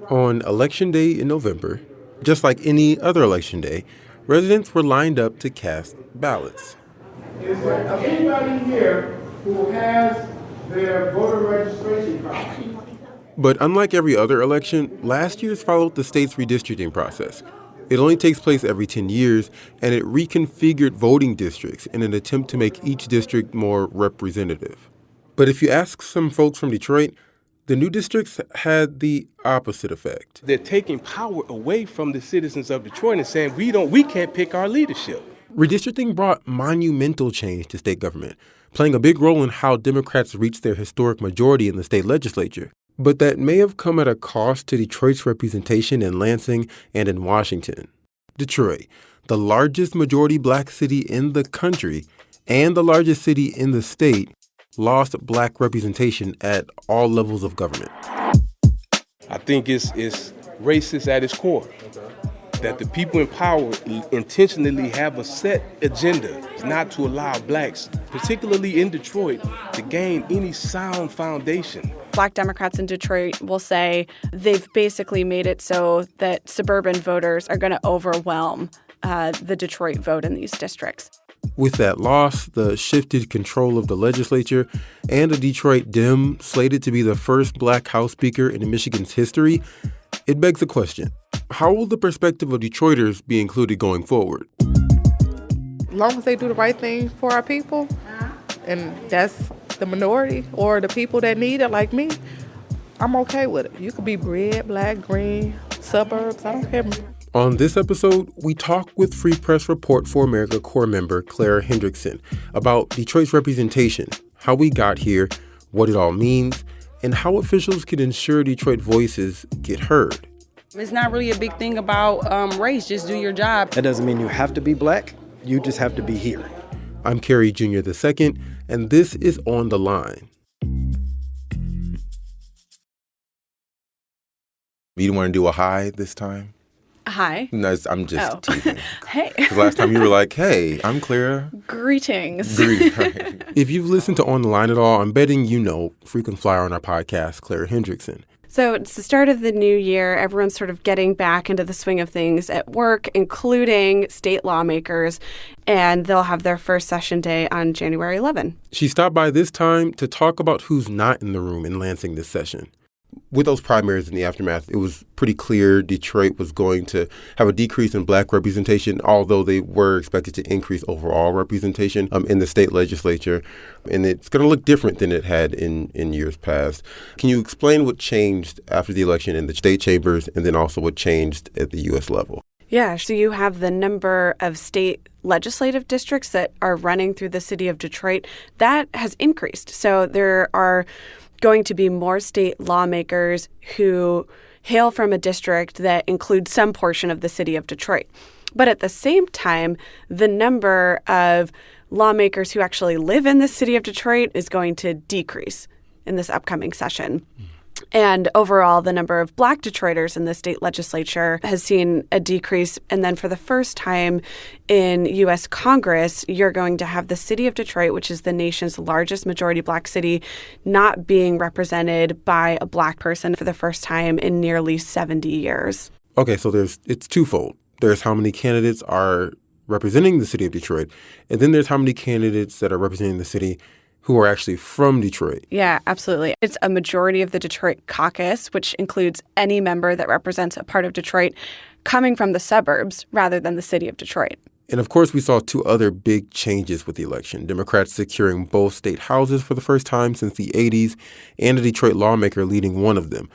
On Election Day in November, just like any other election day, residents were lined up to cast ballots. Is there anybody here who has their voter registration card? But unlike every other election, last year's followed the state's redistricting process. It only takes place every 10 years, and it reconfigured voting districts in an attempt to make each district more representative. But if you ask some folks from Detroit, the new districts had the opposite effect. They're taking power away from the citizens of Detroit and saying we can't pick our leadership. Redistricting brought monumental change to state government, playing a big role in how Democrats reached their historic majority in the state legislature. But that may have come at a cost to Detroit's representation in Lansing and in Washington. Detroit, the largest majority black city in the country and the largest city in the state, lost black representation at all levels of government. I think it's racist at its core. That the people in power intentionally have a set agenda not to allow blacks, particularly in Detroit, to gain any sound foundation. Black Democrats in Detroit will say they've basically made it so that suburban voters are going to overwhelm the Detroit vote in these districts. With that loss, the shifted control of the legislature, and a Detroit Dem slated to be the first black House Speaker in Michigan's history, it begs a question. How will the perspective of Detroiters be included going forward? As long as they do the right thing for our people, and that's the minority or the people that need it like me, I'm okay with it. You could be red, black, green, suburbs, I don't care. On this episode, we talk with Free Press Report for America Corps member Claire Hendrickson about Detroit's representation, how we got here, what it all means, and how officials can ensure Detroit voices get heard. It's not really a big thing about race. Just do your job. That doesn't mean you have to be black. You just have to be here. I'm Kerry Jr. II, and this is On the Line. You don't want to do a hi this time? Hi. No, I'm just teasing. Hey. 'Cause last time you were like, hey, I'm Clara. Greetings. If you've listened to On the Line at all, I'm betting you know frequent flyer on our podcast, Claire Hendrickson. So it's the start of the new year. Everyone's sort of getting back into the swing of things at work, including state lawmakers, and they'll have their first session day on January 11. She stopped by this time to talk about who's not in the room in Lansing this session. With those primaries in the aftermath, it was pretty clear Detroit was going to have a decrease in black representation, although they were expected to increase overall representation in the state legislature. And it's going to look different than it had in years past. Can you explain what changed after the election in the state chambers and then also what changed at the U.S. level? Yeah, so you have the number of state legislative districts that are running through the city of Detroit. That has increased. So there are going to be more state lawmakers who hail from a district that includes some portion of the city of Detroit. But at the same time, the number of lawmakers who actually live in the city of Detroit is going to decrease in this upcoming session. And overall, the number of black Detroiters in the state legislature has seen a decrease. And then for the first time in U.S. Congress, you're going to have the city of Detroit, which is the nation's largest majority black city, not being represented by a black person for the first time in nearly 70 years. Okay, so it's twofold. There's how many candidates are representing the city of Detroit, and then there's how many candidates that are representing the city who are actually from Detroit. Yeah, absolutely. It's a majority of the Detroit caucus, which includes any member that represents a part of Detroit coming from the suburbs rather than the city of Detroit. And of course, we saw two other big changes with the election. Democrats securing both state houses for the first time since the 80s, and a Detroit lawmaker leading one of them.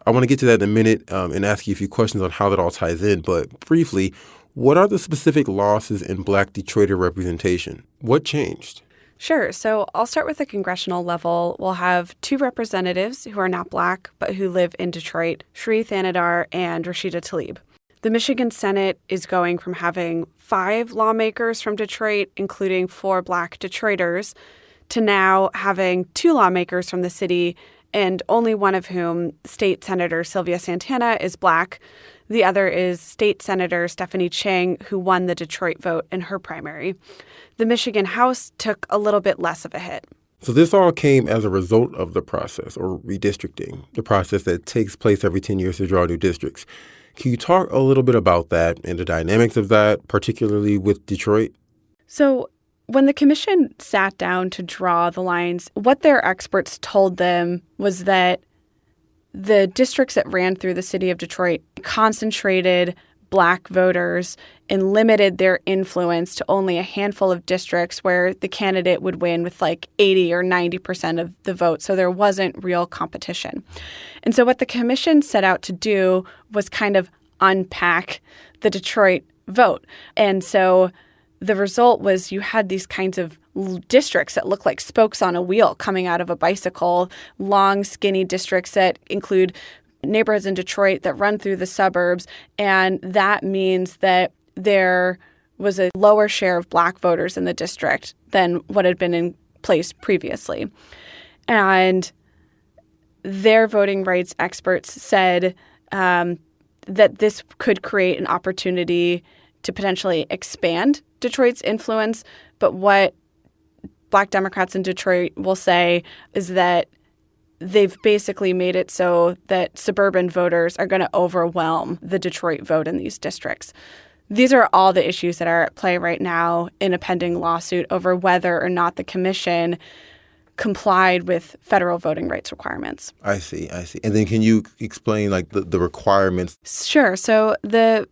I want to get to that in a minute and ask you a few questions on how that all ties in. But briefly, what are the specific losses in black Detroiter representation? What changed? Sure. So I'll start with the congressional level. We'll have two representatives who are not black, but who live in Detroit, Shree Thanedar and Rashida Tlaib. The Michigan Senate is going from having 5 lawmakers from Detroit, including 4 black Detroiters, to now having 2 lawmakers from the city, and only one of whom, State Senator Sylvia Santana, is black. The other is State Senator Stephanie Chang, who won the Detroit vote in her primary. The Michigan House took a little bit less of a hit. So this all came as a result of the process, or redistricting, the process that takes place every 10 years to draw new districts. Can you talk a little bit about that and the dynamics of that, particularly with Detroit? So when the commission sat down to draw the lines, what their experts told them was that the districts that ran through the city of Detroit concentrated Black voters and limited their influence to only a handful of districts where the candidate would win with like 80 or 90% of the vote. So there wasn't real competition. And so what the commission set out to do was kind of unpack the Detroit vote. And so the result was you had these kinds of districts that look like spokes on a wheel coming out of a bicycle, long, skinny districts that include neighborhoods in Detroit that run through the suburbs. And that means that there was a lower share of Black voters in the district than what had been in place previously. And their voting rights experts said that this could create an opportunity to potentially expand Detroit's influence. But what Black Democrats in Detroit will say is that they've basically made it so that suburban voters are going to overwhelm the Detroit vote in these districts. These are all the issues that are at play right now in a pending lawsuit over whether or not the commission complied with federal voting rights requirements. I see. And then can you explain like the requirements? Sure. So the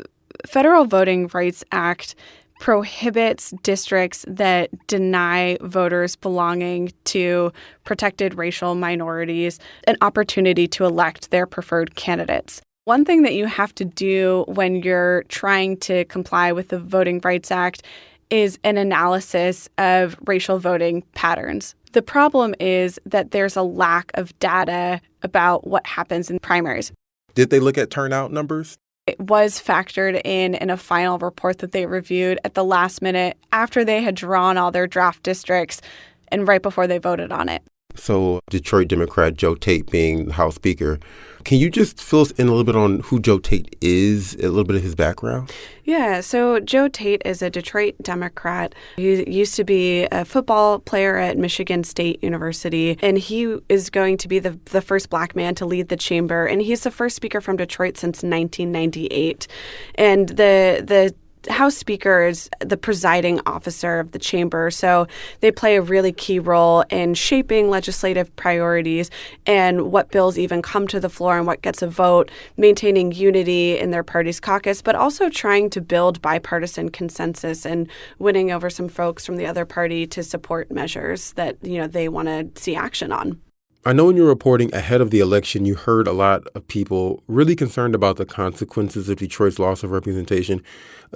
Federal Voting Rights Act prohibits districts that deny voters belonging to protected racial minorities an opportunity to elect their preferred candidates. One thing that you have to do when you're trying to comply with the Voting Rights Act is an analysis of racial voting patterns. The problem is that there's a lack of data about what happens in primaries. Did they look at turnout numbers? It was factored in a final report that they reviewed at the last minute after they had drawn all their draft districts and right before they voted on it. So Detroit Democrat Joe Tate being the House Speaker. Can you just fill us in a little bit on who Joe Tate is, a little bit of his background? Yeah, so Joe Tate is a Detroit Democrat. He used to be a football player at Michigan State University, and he is going to be the first Black man to lead the chamber, and he's the first speaker from Detroit since 1998. And the House Speaker is the presiding officer of the chamber, so they play a really key role in shaping legislative priorities and what bills even come to the floor and what gets a vote, maintaining unity in their party's caucus, but also trying to build bipartisan consensus and winning over some folks from the other party to support measures that, they want to see action on. I know in your reporting ahead of the election, you heard a lot of people really concerned about the consequences of Detroit's loss of representation.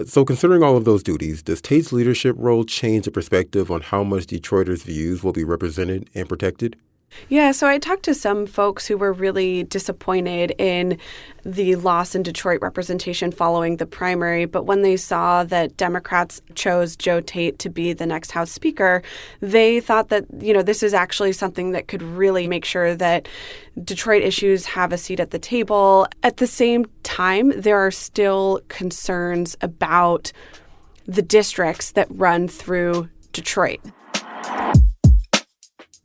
So considering all of those duties, does Tate's leadership role change the perspective on how much Detroiters' views will be represented and protected? Yeah, so I talked to some folks who were really disappointed in the loss in Detroit representation following the primary. But when they saw that Democrats chose Joe Tate to be the next House Speaker, they thought that, this is actually something that could really make sure that Detroit issues have a seat at the table. At the same time, there are still concerns about the districts that run through Detroit.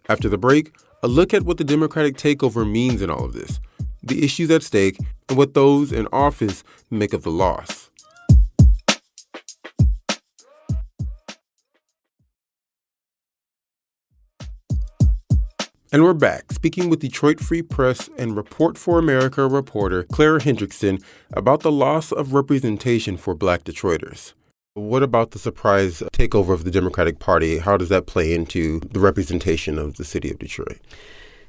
After the break, a look at what the Democratic takeover means in all of this, the issues at stake, and what those in office make of the loss. And we're back, speaking with Detroit Free Press and Report for America reporter Clara Hendrickson about the loss of representation for Black Detroiters. What about the surprise takeover of the Democratic Party? How does that play into the representation of the city of Detroit?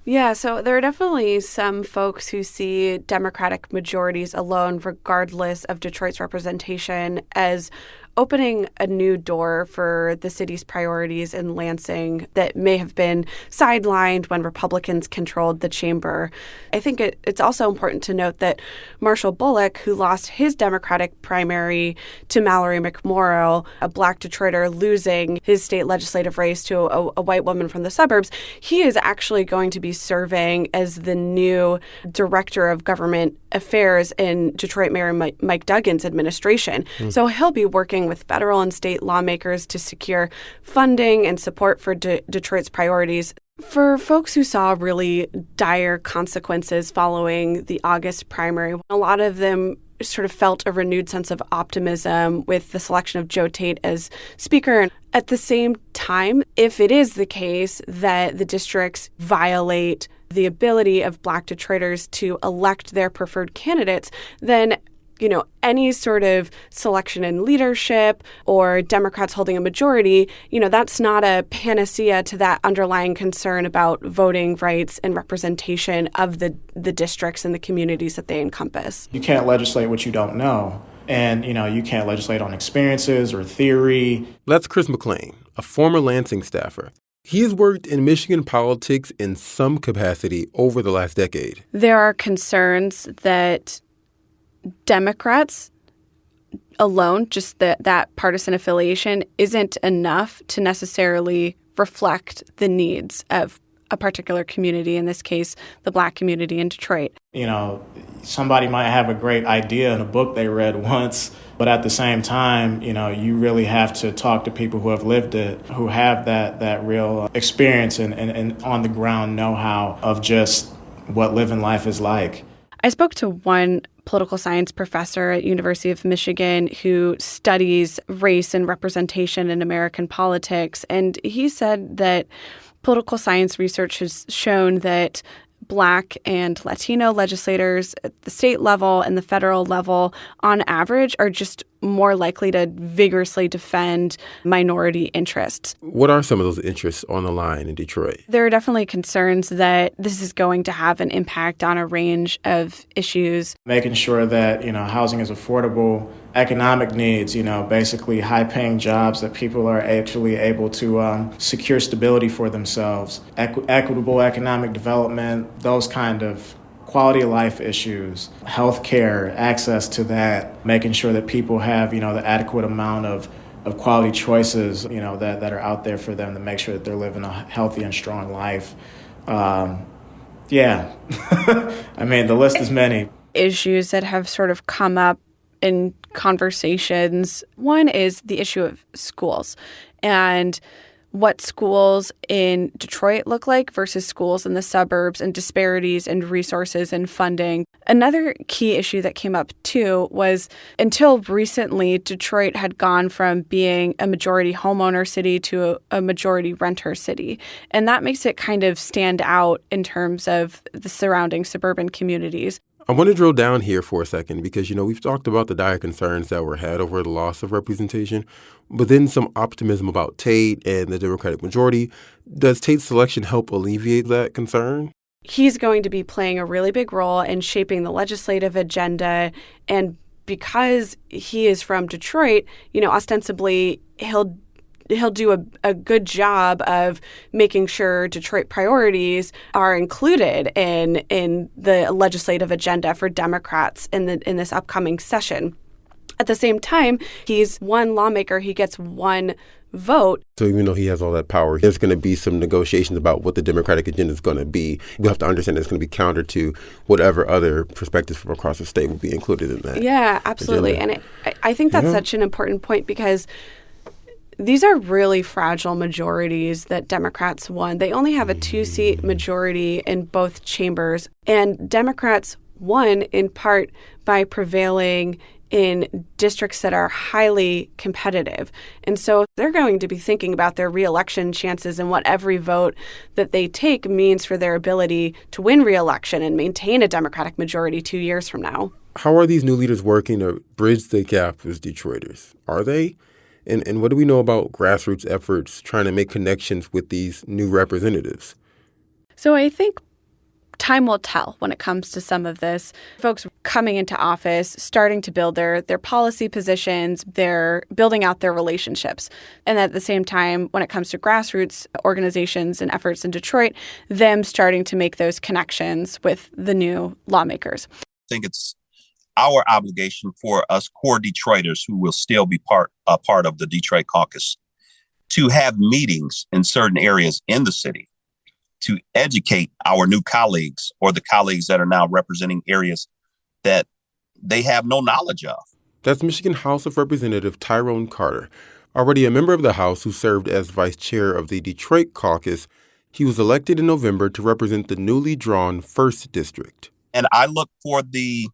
Yeah, so there are definitely some folks who see Democratic majorities alone, regardless of Detroit's representation, as opening a new door for the city's priorities in Lansing that may have been sidelined when Republicans controlled the chamber. I think it's also important to note that Marshall Bullock, who lost his Democratic primary to Mallory McMorrow, a Black Detroiter losing his state legislative race to a white woman from the suburbs, he is actually going to be serving as the new director of government affairs in Detroit Mayor Mike Duggan's administration. So he'll be working with federal and state lawmakers to secure funding and support for Detroit's priorities. For folks who saw really dire consequences following the August primary, a lot of them sort of felt a renewed sense of optimism with the selection of Joe Tate as speaker. At the same time, if it is the case that the districts violate the ability of Black Detroiters to elect their preferred candidates, then any sort of selection in leadership or Democrats holding a majority, that's not a panacea to that underlying concern about voting rights and representation of the districts and the communities that they encompass. You can't legislate what you don't know. And, you can't legislate on experiences or theory. That's Chris McLean, a former Lansing staffer. He has worked in Michigan politics in some capacity over the last decade. There are concerns that Democrats alone, just that partisan affiliation, isn't enough to necessarily reflect the needs of a particular community, in this case, the Black community in Detroit. Somebody might have a great idea in a book they read once, but at the same time, you really have to talk to people who have lived it, who have that real experience and on the ground know-how of just what living life is like. I spoke to one political science professor at University of Michigan who studies race and representation in American politics, and he said that political science research has shown that Black and Latino legislators at the state level and the federal level, on average, are just more likely to vigorously defend minority interests. What are some of those interests on the line in Detroit? There are definitely concerns that this is going to have an impact on a range of issues. Making sure that, housing is affordable, economic needs, basically high-paying jobs that people are actually able to secure stability for themselves, equitable economic development, those kind of quality of life issues, healthcare, access to that, making sure that people have, the adequate amount of quality choices, that are out there for them to make sure that they're living a healthy and strong life. Yeah, I mean, the list is many. Issues that have sort of come up in conversations. One is the issue of schools and what schools in Detroit look like versus schools in the suburbs, and disparities in resources and funding. Another key issue that came up, too, was until recently, Detroit had gone from being a majority homeowner city to a majority renter city. And that makes it kind of stand out in terms of the surrounding suburban communities. I want to drill down here for a second because, we've talked about the dire concerns that were had over the loss of representation, but then some optimism about Tate and the Democratic majority. Does Tate's selection help alleviate that concern? He's going to be playing a really big role in shaping the legislative agenda. And because he is from Detroit, ostensibly he'll do a good job of making sure Detroit priorities are included in the legislative agenda for Democrats in this upcoming session. At the same time, he's one lawmaker. He gets one vote. So even though he has all that power, there's going to be some negotiations about what the Democratic agenda is going to be. We have to understand it's going to be counter to whatever other perspectives from across the state will be included in that. Yeah, absolutely. agenda. And I think that's such an important point because these are really fragile majorities that Democrats won. They only have a 2-seat majority in both chambers. And Democrats won in part by prevailing in districts that are highly competitive. And so they're going to be thinking about their reelection chances and what every vote that they take means for their ability to win reelection and maintain a Democratic majority 2 years from now. How are these new leaders working to bridge the gap with Detroiters? Are they? And what do we know about grassroots efforts trying to make connections with these new representatives? So I think time will tell when it comes to some of this. Folks coming into office, starting to build their policy positions, they're building out their relationships. And at the same time, when it comes to grassroots organizations and efforts in Detroit, them starting to make those connections with the new lawmakers. I think it's our obligation for us core Detroiters who will still be part of the Detroit caucus to have meetings in certain areas in the city to educate our new colleagues or the colleagues that are now representing areas that they have no knowledge of. That's Michigan House of Representative Tyrone Carter, already a member of the House who served as vice chair of the Detroit caucus. He was elected in November to represent the newly drawn 1st District. And I look for the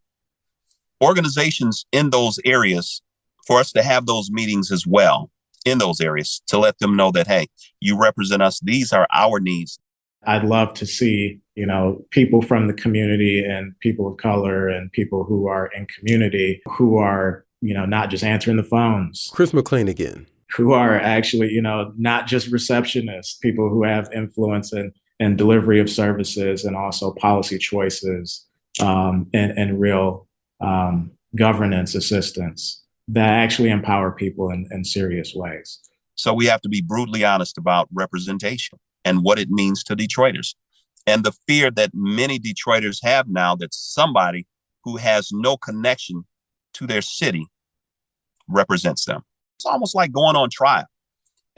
organizations in those areas for us to have those meetings as well in those areas to let them know that, hey, you represent us. These are our needs. I'd love to see, people from the community and people of color and people who are in community who are, not just answering the phones. Chris McClain again. Who are actually, not just receptionists, people who have influence and delivery of services and also policy choices and real governance assistance that actually empower people in serious ways. So we have to be brutally honest about representation and what it means to Detroiters. And the fear that many Detroiters have now that somebody who has no connection to their city represents them. It's almost like going on trial.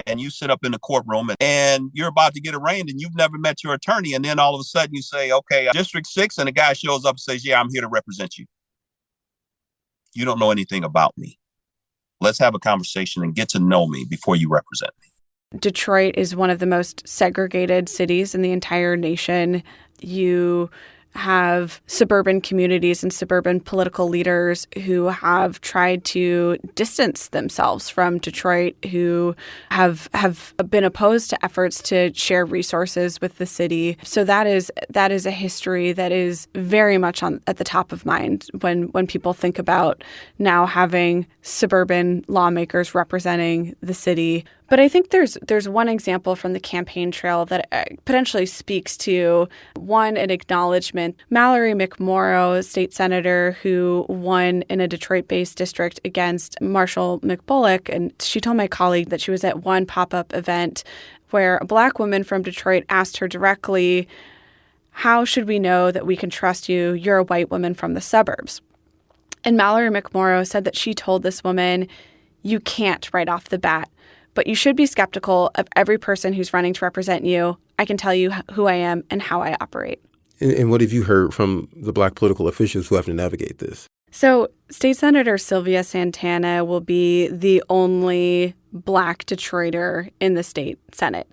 And you sit up in the courtroom and you're about to get arraigned and you've never met your attorney. And then all of a sudden you say, okay, District 6, and a guy shows up and says, yeah, I'm here to represent you. You don't know anything about me. Let's have a conversation and get to know me before you represent me. Detroit is one of the most segregated cities in the entire nation. You have suburban communities and suburban political leaders who have tried to distance themselves from Detroit, who have been opposed to efforts to share resources with the city. So that is a history that is very much at the top of mind when people think about now having suburban lawmakers representing the city. But I think there's one example from the campaign trail that potentially speaks to, one, an acknowledgement. Mallory McMorrow, state senator who won in a Detroit-based district against Marshall McBulloch, and she told my colleague that she was at one pop-up event where a Black woman from Detroit asked her directly, how should we know that we can trust you? You're a white woman from the suburbs. And Mallory McMorrow said that she told this woman, you can't right off the bat. But you should be skeptical of every person who's running to represent you. I can tell you who I am and how I operate. And what have you heard from the Black political officials who have to navigate this? So State Senator Sylvia Santana will be the only Black Detroiter in the state Senate.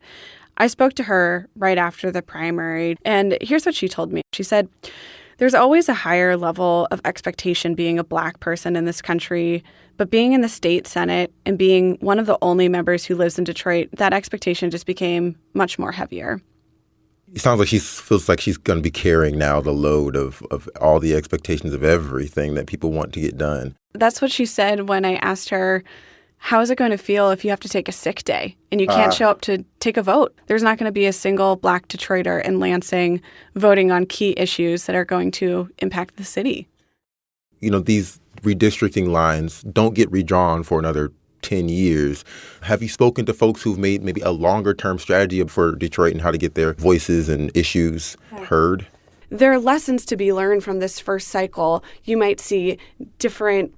I spoke to her right after the primary, and here's what she told me. She said, there's always a higher level of expectation being a Black person in this country, but being in the state Senate and being one of the only members who lives in Detroit, that expectation just became much more heavier. It sounds like she feels like she's going to be carrying now the load of all the expectations of everything that people want to get done. That's what she said when I asked her, how is it going to feel if you have to take a sick day and you can't show up to take a vote? There's not going to be a single Black Detroiter in Lansing voting on key issues that are going to impact the city. These redistricting lines don't get redrawn for another 10 years. Have you spoken to folks who've made maybe a longer-term strategy for Detroit and how to get their voices and issues heard? There are lessons to be learned from this first cycle. You might see different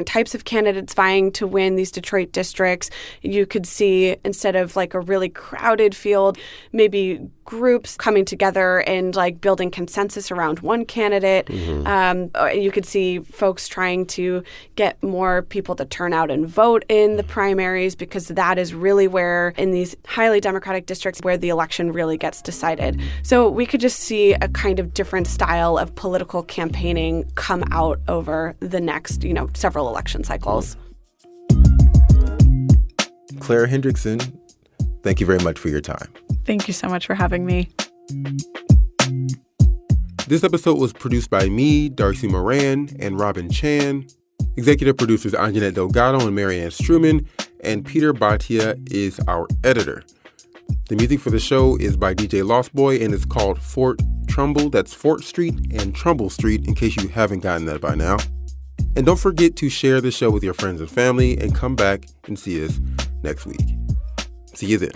types of candidates vying to win these Detroit districts. You could see, instead of like a really crowded field, maybe groups coming together and like building consensus around one candidate. Mm-hmm. You could see folks trying to get more people to turn out and vote in the primaries, because that is really where, in these highly Democratic districts, where the election really gets decided. So we could just see a kind of different style of political campaigning come out over the next, several election cycles. Claire Hendrickson, thank you very much for your time. Thank you so much for having me. This episode was produced by me, Darcy Moran, and Robin Chan. Executive producers Anjanette Delgado and Marianne Struman, and Peter Bhatia is our editor. The music for the show is by DJ Lost Boy, and it's called Fort Trumbull. That's Fort Street and Trumbull Street, in case you haven't gotten that by now. And don't forget to share the show with your friends and family, and come back and see us next week. See you then.